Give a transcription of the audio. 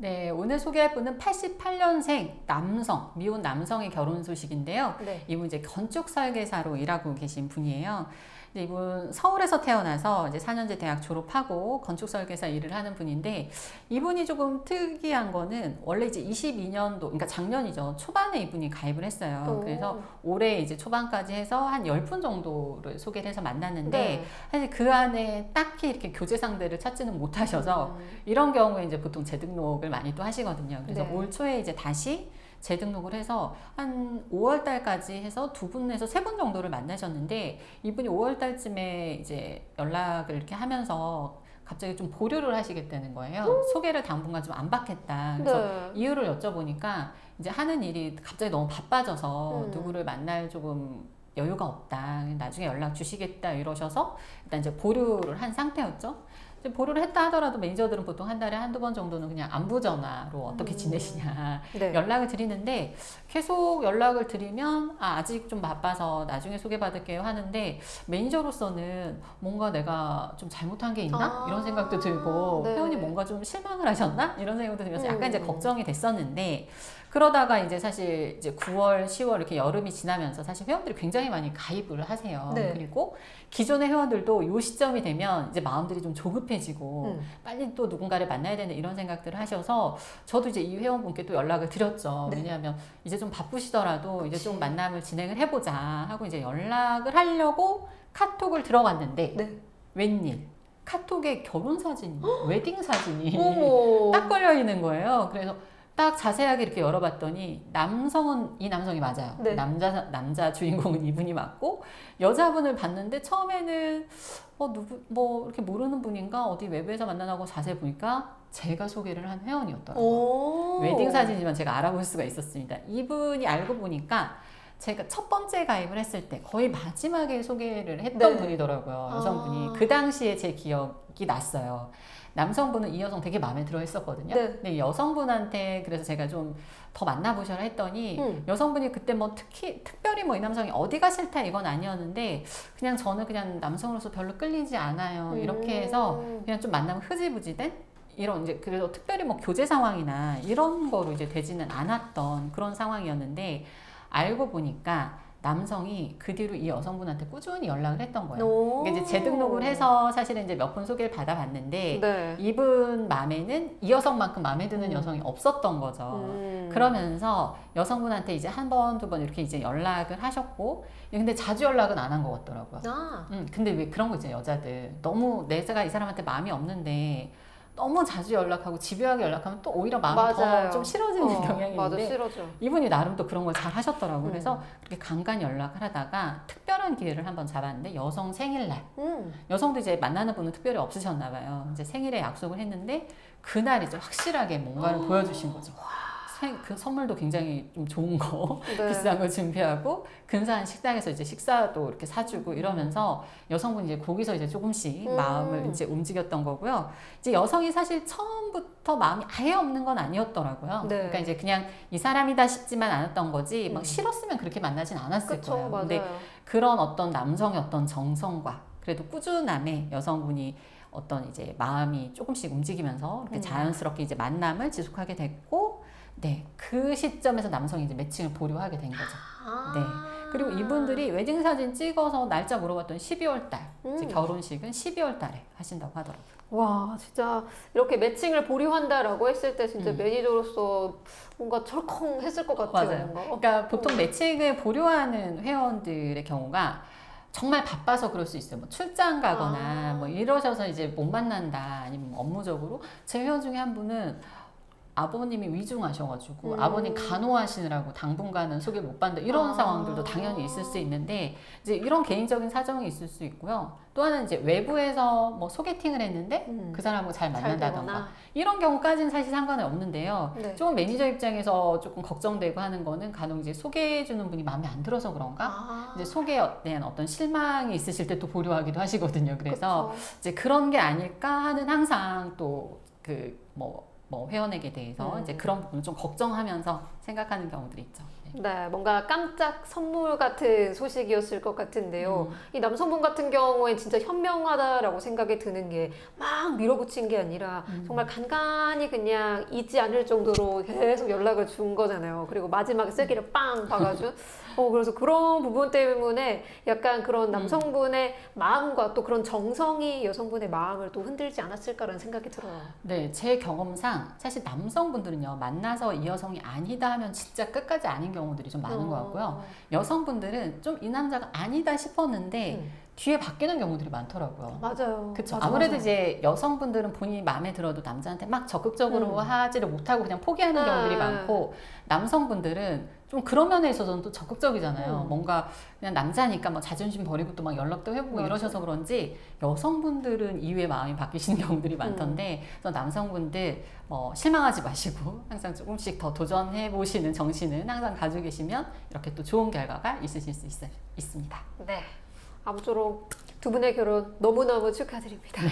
네, 오늘 소개할 분은 88년생 남성, 미혼 남성의 결혼 소식인데요. 네. 이분 이제 건축 설계사로 일하고 계신 분이에요. 이제 이분 서울에서 태어나서 이제 4년제 대학 졸업하고 건축 설계사 일을 하는 분인데, 이분이 조금 특이한 거는 원래 이제 22년도, 그러니까 작년이죠. 초반에 이분이 가입을 했어요. 그래서 올해 이제 초반까지 해서 한 10분 정도를 소개를 해서 만났는데, 네. 사실 그 안에 딱히 이렇게 교제 상대를 찾지는 못하셔서 이런 경우에 이제 보통 재등록을 많이 또 하시거든요. 그래서 네. 올 초에 이제 다시 재등록을 해서 한 5월 달까지 해서 2분에서 3분 정도를 만나셨는데, 이분이 5월 달쯤에 이제 연락을 이렇게 하면서 갑자기 좀 보류를 하시겠다는 거예요. 소개를 당분간 좀 안 받겠다. 그래서 네. 이유를 여쭤보니까 이제 하는 일이 갑자기 너무 바빠져서 음. 누구를 만날 조금 여유가 없다. 나중에 연락 주시겠다 이러셔서 일단 이제 보류를 한 상태였죠. 이제 보류를 했다 하더라도 매니저들은 보통 한 달에 한두 번 정도는 그냥 안부 전화로 어떻게 지내시냐 네. 연락을 드리는데, 계속 연락을 드리면 아직 좀 바빠서 나중에 소개받을게요 하는데, 매니저로서는 뭔가 내가 좀 잘못한 게 있나? 이런 생각도 들고, 네. 회원이 뭔가 좀 실망을 하셨나? 이런 생각도 들면서 약간 이제 걱정이 됐었는데, 그러다가 이제 사실 이제 9월, 10월 이렇게 여름이 지나면서 사실 회원들이 굉장히 많이 가입을 하세요. 네. 그리고 기존의 회원들도 요 시점이 되면 이제 마음들이 좀 조급해지고 빨리 또 누군가를 만나야 되는 이런 생각들을 하셔서, 저도 이제 이 회원분께 또 연락을 드렸죠. 네. 왜냐하면 이제 좀 바쁘시더라도 이제 그치. 좀 만남을 진행을 해보자 하고 이제 연락을 하려고 카톡을 들어갔는데, 네. 웬일 카톡에 결혼 사진이, 웨딩 사진이 어머. 딱 걸려 있는 거예요. 그래서 딱 자세하게 이렇게 열어봤더니, 남성은 이 남성이 맞아요. 네. 남자 주인공은 이분이 맞고, 여자분을 봤는데 처음에는 누구 뭐 이렇게 모르는 분인가 어디 외부에서 만나고 자세히 보니까 제가 소개를 한 회원이었더라고요. 오. 웨딩 사진이지만 제가 알아볼 수가 있었습니다. 이분이 알고 보니까 제가 첫 번째 가입을 했을 때 거의 마지막에 소개를 했던 네. 분이더라고요. 여성분이. 아. 그 당시에 제 기억이 났어요. 남성분은 이 여성 되게 마음에 들어 했었거든요. 네. 근데 여성분한테 그래서 제가 좀 더 만나보셔라 했더니, 여성분이 그때 뭐 특별히 뭐 이 남성이 어디가 싫다 이건 아니었는데, 그냥 저는 그냥 남성으로서 별로 끌리지 않아요. 이렇게 해서 그냥 좀 만나면 흐지부지된 이런, 이제 그래도 특별히 뭐 교제 상황이나 이런 거로 이제 되지는 않았던 그런 상황이었는데, 알고 보니까 남성이 그 뒤로 이 여성분한테 꾸준히 연락을 했던 거예요. 오. 그러니까 이제 재등록을 해서 사실은 이제 몇 분 소개를 받아봤는데, 네. 이분 마음에는 이 여성만큼 마음에 드는 여성이 없었던 거죠. 그러면서 여성분한테 이제 한 번, 두 번 이렇게 이제 연락을 하셨고, 근데 자주 연락은 안 한 것 같더라고요. 아. 근데 왜 그런 거 있죠, 여자들. 너무 내가 이 사람한테 마음이 없는데 너무 자주 연락하고 집요하게 연락하면 또 오히려 마음이 더 좀 싫어지는 경향이 맞아, 있는데, 싫어져. 이분이 나름 또 그런 걸 잘 하셨더라고요. 그래서 그렇게 간간히 연락을 하다가 특별한 기회를 한번 잡았는데, 여성 생일날, 여성도 이제 만나는 분은 특별히 없으셨나 봐요. 이제 생일에 약속을 했는데, 그날 이제 확실하게 뭔가를 보여주신 거죠. 그 선물도 굉장히 좀 좋은 거, 네. 비싼 걸 준비하고, 근사한 식당에서 이제 식사도 이렇게 사주고 이러면서 여성분이 이제 거기서 이제 조금씩 마음을 이제 움직였던 거고요. 이제 여성이 사실 처음부터 마음이 아예 없는 건 아니었더라고요. 네. 그러니까 이제 그냥 이 사람이다 싶지만 않았던 거지, 막 싫었으면 그렇게 만나진 않았을 그쵸, 거예요. 맞아요. 근데 그런 어떤 남성의 어떤 정성과 그래도 꾸준함에 여성분이 어떤 이제 마음이 조금씩 움직이면서 이렇게 자연스럽게 이제 만남을 지속하게 됐고, 네, 그 시점에서 남성이 이제 매칭을 보류하게 된 거죠. 아. 네. 그리고 이분들이 웨딩 사진 찍어서 날짜 물어봤더니 12월 달, 이제 결혼식은 12월 달에 하신다고 하더라고요. 와, 진짜 이렇게 매칭을 보류한다라고 했을 때 진짜 매니저로서 뭔가 철컹 했을 것 같아요. 맞아요. 뭔가. 그러니까 보통 매칭을 보류하는 회원들의 경우가 정말 바빠서 그럴 수 있어요. 뭐 출장 가거나 뭐 이러셔서 이제 못 만난다, 아니면 업무적으로. 제 회원 중에 한 분은 아버님이 위중하셔가지고 아버님 간호하시느라고 당분간은 소개를 못 받는다, 이런 상황들도 당연히 있을 수 있는데, 이제 이런 개인적인 사정이 있을 수 있고요. 또 하나는 이제 외부에서 뭐 소개팅을 했는데 그 사람하고 잘 만난다던가, 되거나. 이런 경우까지는 사실 상관은 없는데요. 네. 조금 매니저 입장에서 조금 걱정되고 하는 거는, 간혹 이제 소개해주는 분이 마음에 안 들어서 그런가? 이제 소개에 대한 어떤 실망이 있으실 때 또 보류하기도 하시거든요. 그래서 그쵸. 이제 그런 게 아닐까 하는, 항상 또 그 뭐 뭐 회원에게 대해서 이제 그런 부분을 좀 걱정하면서 생각하는 경우들이 있죠. 네. 네, 뭔가 깜짝 선물 같은 소식이었을 것 같은데요. 이 남성분 같은 경우에 진짜 현명하다라고 생각이 드는 게 막 밀어붙인 게 아니라 정말 간간히 그냥 잊지 않을 정도로 계속 연락을 준 거잖아요. 그리고 마지막에 쓰기를 빵 봐가지고. 그래서 그런 부분 때문에 약간 그런 남성분의 마음과 또 그런 정성이 여성분의 마음을 또 흔들지 않았을까라는 생각이 들어요. 네, 제 경험상 사실 남성분들은요, 만나서 이 여성이 아니다 하면 진짜 끝까지 아닌 경우들이 좀 많은 것 같고요. 여성분들은 좀 이 남자가 아니다 싶었는데 뒤에 바뀌는 경우들이 많더라고요. 맞아요. 그렇죠. 맞아, 아무래도 맞아. 이제 여성분들은 본인이 마음에 들어도 남자한테 막 적극적으로 하지를 못하고 그냥 포기하는 경우들이 많고, 남성분들은 좀 그런 면에 있어서는 또 적극적이잖아요. 뭔가 그냥 남자니까 뭐 자존심 버리고 또 막 연락도 해보고 맞아. 이러셔서 그런지 여성분들은 이후에 마음이 바뀌시는 경우들이 많던데, 그래서 남성분들 실망하지 마시고 항상 조금씩 더 도전해 보시는 정신은 항상 가지고 계시면 이렇게 또 좋은 결과가 있으실 수 있습니다. 네. 아무쪼록 두 분의 결혼 너무너무 축하드립니다.